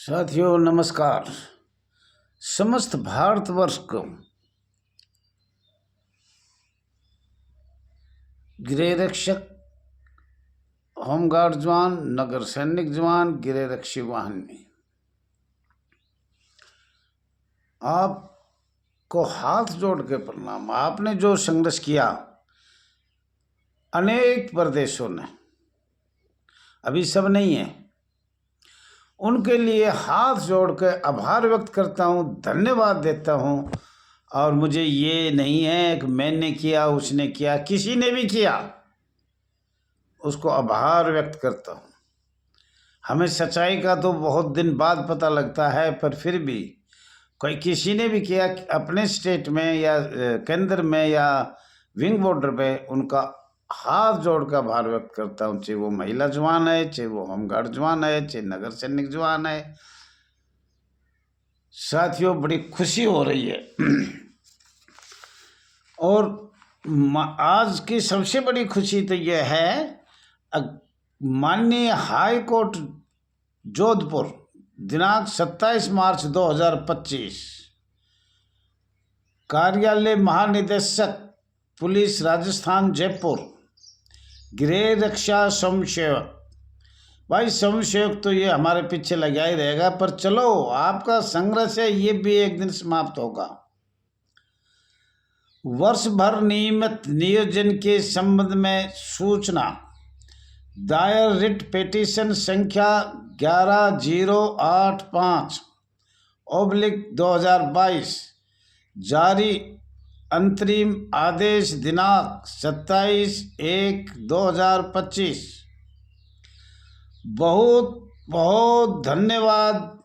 साथियों नमस्कार। समस्त भारतवर्ष को गृह रक्षक, होमगार्ड जवान, नगर सैनिक जवान, गृह रक्षी वाहिनी, आपको हाथ जोड़ के प्रणाम। आपने जो संघर्ष किया अनेक प्रदेशों ने, अभी सब नहीं है, उनके लिए हाथ जोड़ के आभार व्यक्त करता हूँ, धन्यवाद देता हूँ। और मुझे ये नहीं है कि मैंने किया, उसने किया, किसी ने भी किया उसको आभार व्यक्त करता हूँ। हमें सच्चाई का तो बहुत दिन बाद पता लगता है, पर फिर भी कोई किसी ने भी किया अपने स्टेट में या केंद्र में या विंग बॉर्डर पे, उनका हाथ जोड़ कर आभार व्यक्त करता हूँ। चाहे वो महिला जवान है, चाहे वो होमगार्ड जवान है, चाहे नगर सैनिक जवान है। साथियों बड़ी खुशी हो रही है और आज की सबसे बड़ी खुशी तो यह है, माननीय हाई कोर्ट जोधपुर दिनांक 27 मार्च 2025, कार्यालय महानिदेशक पुलिस राजस्थान जयपुर, गृह रक्षा समसेवक। भाई समसेवक तो ये हमारे पीछे लगा ही रहेगा, पर चलो आपका संघर्ष है, ये भी एक दिन समाप्त होगा। वर्ष भर नियमित नियोजन के संबंध में सूचना, दायर रिट पिटीशन संख्या 11085/2022, जारी अंतरिम आदेश दिनांक 27/1/2025। बहुत बहुत धन्यवाद।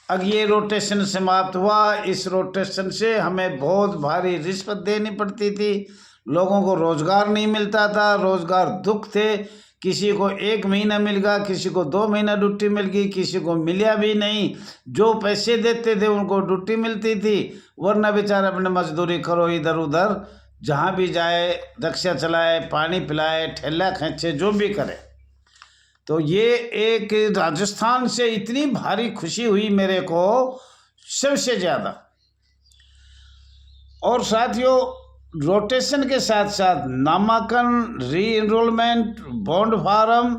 अब ये रोटेशन समाप्त हुआ। इस रोटेशन से हमें बहुत भारी रिश्वत देनी पड़ती थी, लोगों को रोजगार नहीं मिलता था, रोजगार दुख थे। किसी को 1 महीना मिल गया, किसी को 2 महीना ड्यूटी मिल गई, किसी को मिला भी नहीं। जो पैसे देते थे उनको ड्यूटी मिलती थी, वरना बेचारा अपने मजदूरी करो इधर उधर, जहाँ भी जाए, रिक्शा चलाए, पानी पिलाए, ठेला खींचे, जो भी करे। तो ये एक राजस्थान से इतनी भारी खुशी हुई मेरे को, सबसे ज़्यादा। और साथियों रोटेशन के साथ साथ नामांकन, री एनरोलमेंट, बॉन्ड फार्म,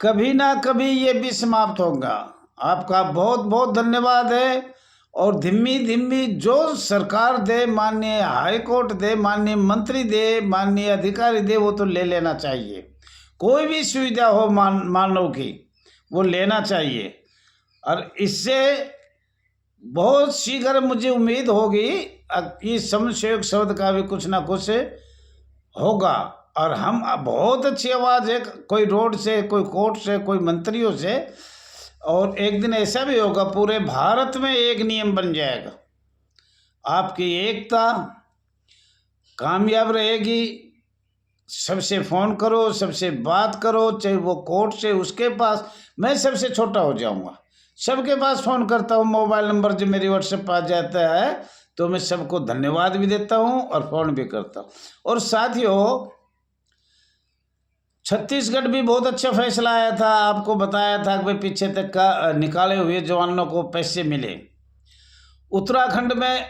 कभी ना कभी ये भी समाप्त होगा। आपका बहुत बहुत धन्यवाद है। और धीमी धीमी जो सरकार दे, माननीय हाई कोर्ट दे, माननीय मंत्री दे, माननीय अधिकारी दे, वो तो ले लेना चाहिए। कोई भी सुविधा हो मानव की, वो लेना चाहिए। और इससे बहुत शीघ्र मुझे उम्मीद होगी इस समसेवक शब्द का भी कुछ ना कुछ होगा। और हम बहुत अच्छी आवाज़ है, कोई रोड से, कोई कोर्ट से, कोई मंत्रियों से। और एक दिन ऐसा भी होगा, पूरे भारत में एक नियम बन जाएगा। आपकी एकता कामयाब रहेगी। सबसे फ़ोन करो, सबसे बात करो, चाहे वो कोर्ट से, उसके पास मैं सबसे छोटा हो जाऊंगा। सबके पास फ़ोन करता हूँ, मोबाइल नंबर जो मेरी व्हाट्सएप आ जाता है, तो मैं सबको धन्यवाद भी देता हूँ और फ़ोन भी करता हूँ। और साथियों छत्तीसगढ़ भी बहुत अच्छा फैसला आया था, आपको बताया था कि भाई पीछे तक का निकाले हुए जवानों को पैसे मिले। उत्तराखंड में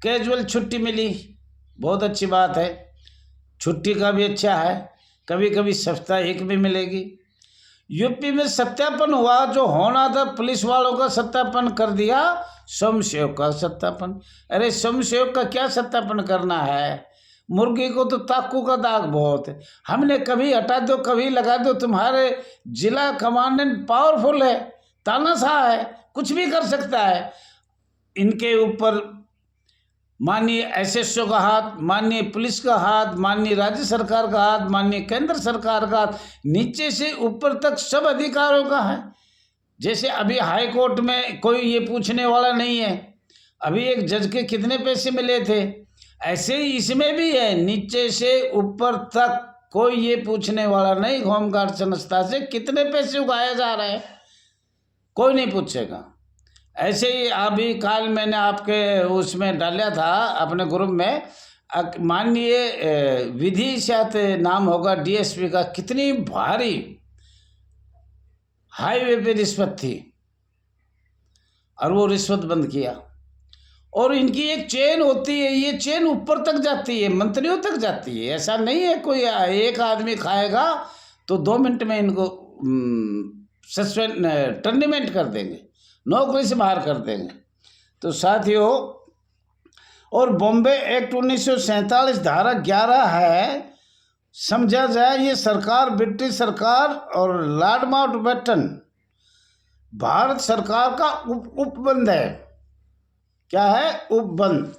कैजुअल छुट्टी मिली, बहुत अच्छी बात है, छुट्टी का भी अच्छा है। कभी कभी साप्ताहिक भी मिलेगी। यूपी में सत्यापन हुआ, जो होना था पुलिस वालों का सत्यापन कर दिया, स्वयंसेवक का सत्यापन। अरे स्वयंसेवक का क्या सत्यापन करना है, मुर्गी को तो ताकू का दाग बहुत है। हमने कभी हटा दो, कभी लगा दो, तुम्हारे जिला कमांडेंट पावरफुल है, तानाशाह है, कुछ भी कर सकता है। इनके ऊपर माननीय एसएसओ का हाथ, माननीय पुलिस का हाथ, माननीय राज्य सरकार का हाथ, माननीय केंद्र सरकार का हाथ, नीचे से ऊपर तक सब अधिकारों का है। जैसे अभी हाई कोर्ट में कोई ये पूछने वाला नहीं है अभी एक जज के कितने पैसे मिले थे, ऐसे ही इसमें भी है, नीचे से ऊपर तक कोई ये पूछने वाला नहीं, होमगार्ड संस्था से कितने पैसे उगाए जा रहे हैं, कोई नहीं पूछेगा। ऐसे ही अभी कल मैंने आपके उसमें डाला था अपने ग्रुप में, माननीय विधि शायद नाम होगा डीएसपी का, कितनी भारी हाईवे पे रिश्वत थी और वो रिश्वत बंद किया। और इनकी एक चेन होती है, ये चेन ऊपर तक जाती है, मंत्रियों तक जाती है। ऐसा नहीं है कोई एक आदमी खाएगा तो 2 मिनट में इनको सस्पेंड टर्मिनेट कर देंगे, नौकरी से बाहर कर देंगे। तो साथियों, और बॉम्बे एक्ट 1947 धारा 11 है, समझा जाए ये सरकार ब्रिटिश सरकार और लॉर्ड माउंटबेटन भारत सरकार का उपबंध है। क्या है? उपबंध।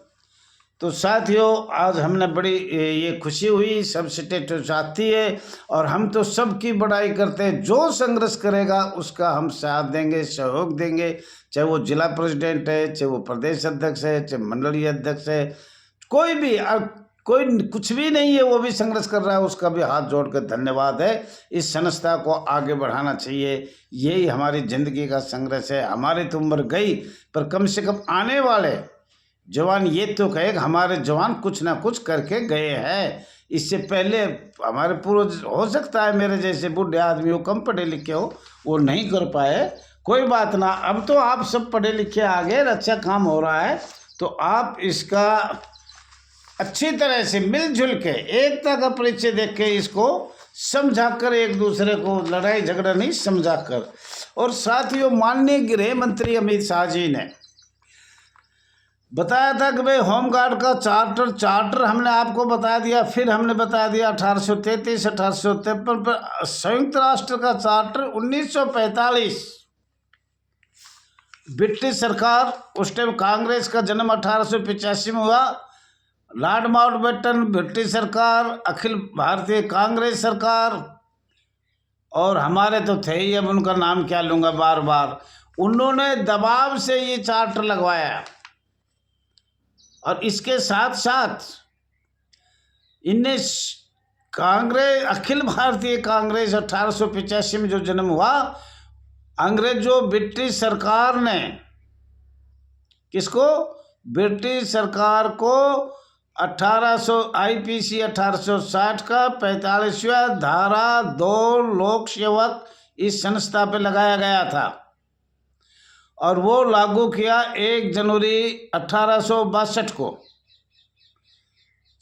तो साथियों, आज हमने बड़ी ये खुशी हुई, सब स्टेटस आती है और हम तो सबकी बड़ाई करते हैं। जो संघर्ष करेगा उसका हम साथ देंगे, सहयोग देंगे, चाहे वो जिला प्रेसिडेंट है, चाहे वो प्रदेश अध्यक्ष है, चाहे मंडलीय अध्यक्ष है, कोई भी कोई कुछ भी नहीं है, वो भी संघर्ष कर रहा है, उसका भी हाथ जोड़ कर धन्यवाद है। इस संस्था को आगे बढ़ाना चाहिए, यही हमारी ज़िंदगी का संघर्ष है। हमारी तो उम्र गई, पर कम से कम आने वाले जवान ये तो कहे कि हमारे जवान कुछ ना कुछ करके गए हैं। इससे पहले हमारे पूर्वज, हो सकता है मेरे जैसे बूढ़े आदमी हो, कम पढ़े लिखे हो, वो नहीं कर पाए, कोई बात ना। अब तो आप सब पढ़े लिखे आ गए, अच्छा काम हो रहा है, तो आप इसका अच्छी तरह से मिलजुल के एकता का परिचय देख के इसको समझा कर, एक दूसरे को लड़ाई झगड़ा नहीं समझा कर। और साथियों, माननीय गृह मंत्री अमित शाह जी ने बताया था कि भाई होमगार्ड का चार्टर हमने आपको बता दिया, फिर हमने बता दिया 1833 1853 पर संयुक्त राष्ट्र का चार्टर 1945। ब्रिटिश सरकार, उस टाइम कांग्रेस का जन्म 1885 में हुआ। लॉर्ड माउंटबेटन, ब्रिटिश सरकार, अखिल भारतीय कांग्रेस सरकार, और हमारे तो थे ही, अब उनका नाम क्या लूँगा बार बार, उन्होंने दबाव से ये चार्टर लगवाया। और इसके साथ साथ इनने कांग्रेस, अखिल भारतीय कांग्रेस 1885 में जो जन्म हुआ, अंग्रेजों ब्रिटिश सरकार ने किसको? ब्रिटिश सरकार को 1800 IPC 1860 का 45वां धारा 2 लोक सेवक इस संस्था पे लगाया गया था और वो लागू किया 1 जनवरी 1862 को।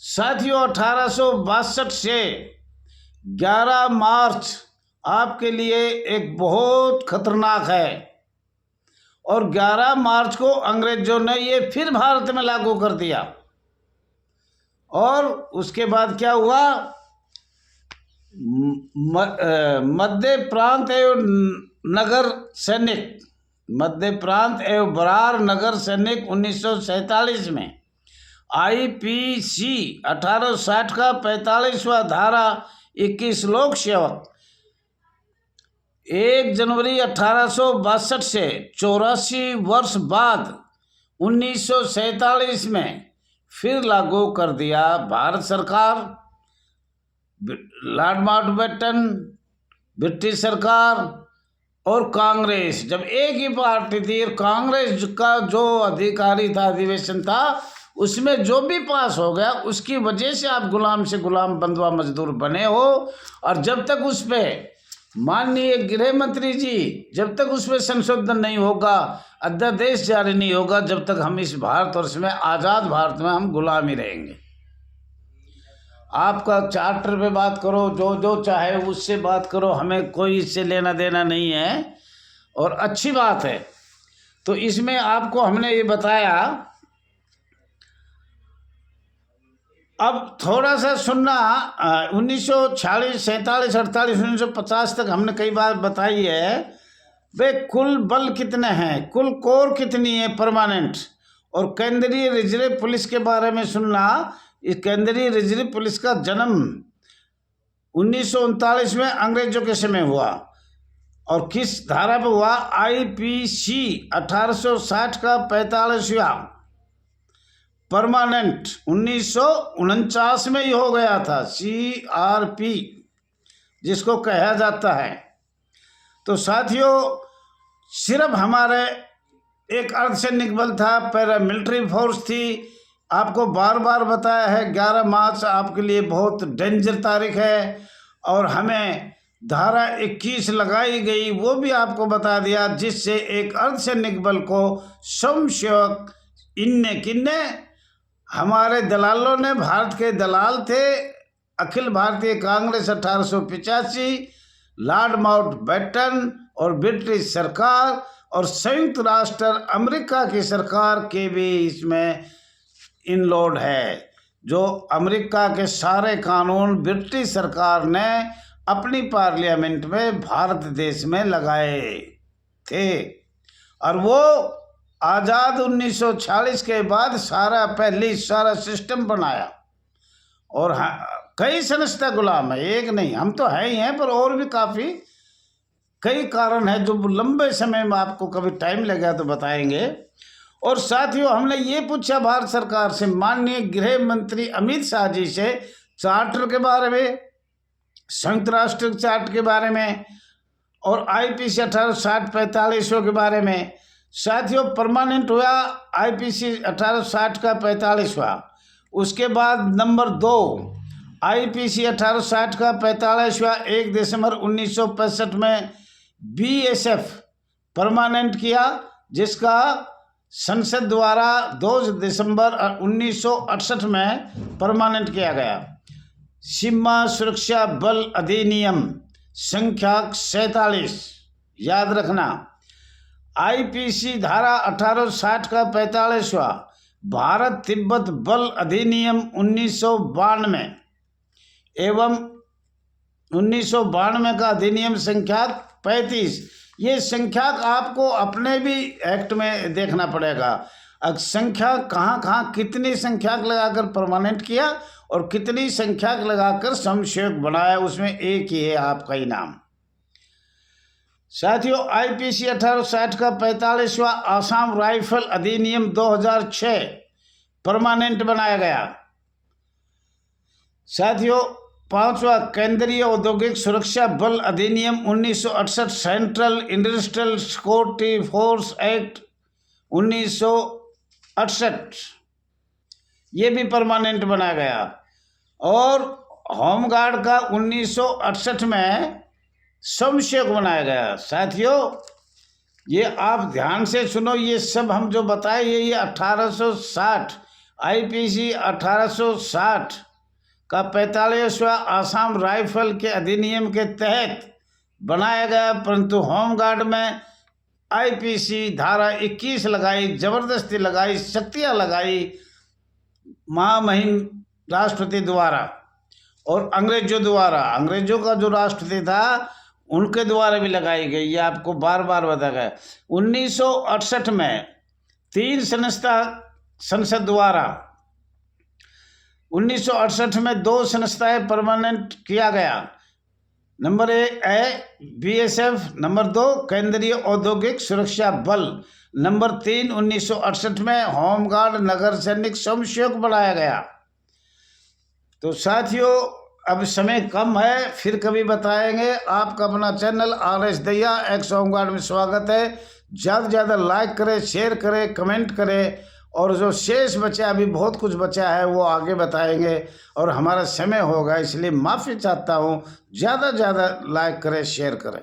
साथियों, 1862 से 11 मार्च आपके लिए एक बहुत खतरनाक है, और 11 मार्च को अंग्रेजों ने ये फिर भारत में लागू कर दिया। और उसके बाद क्या हुआ? मध्य प्रांत एवं नगर सैनिक, मध्य प्रांत एवं बरार नगर सैनिक 1947 में IPC 1860 का 45वां धारा 21 लोक सेवक 1 जनवरी 1862 से 84 वर्ष बाद 1947 में फिर लागू कर दिया भारत सरकार। लॉर्ड माउंटबेटन, ब्रिटिश सरकार और कांग्रेस, जब एक ही पार्टी थी, कांग्रेस का जो अधिकारी था, अधिवेशन था, उसमें जो भी पास हो गया उसकी वजह से आप गुलाम से गुलाम, बंधुआ मजदूर बने हो। और जब तक उस पर माननीय गृह मंत्री जी, जब तक उसमें संशोधन नहीं होगा, अध्यादेश जारी नहीं होगा, जब तक हम इस भारतवर्ष में, आज़ाद भारत में हम गुलाम ही रहेंगे। आपका चार्टर पे बात करो, जो जो चाहे उससे बात करो, हमें कोई इससे लेना देना नहीं है, और अच्छी बात है। तो इसमें आपको हमने ये बताया। अब थोड़ा सा सुनना, 1946, 47, 48, 1950 तक हमने कई बार बताई है। वे कुल बल कितने हैं, कुल कोर कितनी है परमानेंट, और केंद्रीय रिजर्व पुलिस के बारे में सुनना। इस केंद्रीय रिजर्व पुलिस का जन्म 1939 में अंग्रेजों के समय हुआ, और किस धारा पर हुआ? IPC 1860 का 45वां परमानेंट 1949 में ही हो गया था, CRP जिसको कहा जाता है। तो साथियों, सिर्फ हमारे एक अर्धसैनिक बल था, पैरामिलिट्री फोर्स थी। आपको बार बार बताया है 11 मार्च आपके लिए बहुत डेंजर तारीख है, और हमें धारा 21 लगाई गई, वो भी आपको बता दिया, जिससे एक अर्धसैनिक बल को स्वयंसेवक इनने किन्ने हमारे दलालों ने, भारत के दलाल थे, अखिल भारतीय कांग्रेस 1885, लॉर्ड माउंटबेटन और ब्रिटिश सरकार और संयुक्त राष्ट्र अमेरिका की सरकार के भी इसमें इनलोड है। जो अमेरिका के सारे कानून ब्रिटिश सरकार ने अपनी पार्लियामेंट में भारत देश में लगाए थे, और वो आज़ाद 1940 के बाद सारा सिस्टम बनाया। और कई संस्था गुलाम है, एक नहीं, हम तो है ही हैं, पर और भी काफ़ी कई कारण है जो लंबे समय में आपको कभी टाइम लगेगा तो बताएंगे। और साथियों, हमने ये पूछा भारत सरकार से, माननीय गृह मंत्री अमित शाह जी से, चार्टर के बारे में, संयुक्त राष्ट्र चार्ट के बारे में और आईपीसी 1860-45 के बारे में। साथियों, परमानेंट हुआ आईपीसी 1860 का 45वां। उसके बाद नंबर 2 आईपीसी 1860 का 45वां 1 दिसंबर 1965 में बीएसएफ परमानेंट किया, जिसका संसद द्वारा 2 दिसंबर 1968 में परमानेंट किया गया। सीमा सुरक्षा बल अधिनियम संख्या 47 याद रखना। आईपीसी धारा 1860 का 45वां भारत तिब्बत बल अधिनियम 1992 एवं 1992 का अधिनियम संख्या 35। ये संख्या आपको अपने भी एक्ट में देखना पड़ेगा। अब संख्या कहाँ कितनी संख्या लगाकर परमानेंट किया और कितनी संख्या लगाकर समशेक बनाया, उसमें एक ही है आपका इनाम। साथियों, आईपीसी 1860 का 45वां आसाम राइफल अधिनियम 2006 परमानेंट बनाया गया। साथियों, 5वां केंद्रीय औद्योगिक सुरक्षा बल अधिनियम 1968 central industrial security force act 1968 ये भी परमानेंट बनाया गया। और होमगार्ड का 1968 में समशेक बनाया गया। साथियों, ये आप ध्यान से सुनो, ये सब हम जो बताए ये 1860 आईपीसी 1860 का 45वां आसाम राइफल के अधिनियम के तहत बनाया गया, परंतु होमगार्ड में आईपीसी धारा 21 लगाई, जबरदस्ती लगाई, शक्तियाँ लगाई महामहिम राष्ट्रपति द्वारा और अंग्रेजों द्वारा। अंग्रेजों का जो राष्ट्रपति था उनके द्वारा भी लगाई गई, ये आपको बार बार बताया गया। 1968 में 3 संस्था संसद द्वारा 1968 में 2 संस्थाएं परमानेंट किया गया। नंबर 1 है बीएसएफ, नंबर 2 केंद्रीय औद्योगिक सुरक्षा बल, नंबर 3 1968 में होमगार्ड नगर सैनिक समशेक बनाया गया। तो साथियों, अब समय कम है, फिर कभी बताएंगे। आपका अपना channel RS Dahiya x home guard में स्वागत है। ज़्यादा से ज़्यादा लाइक करें, शेयर करें, कमेंट करें, और जो शेष बचा, अभी बहुत कुछ बचा है, वो आगे बताएंगे। और हमारा समय होगा, इसलिए माफ़ी चाहता हूँ। ज़्यादा से ज़्यादा लाइक करें, शेयर करें।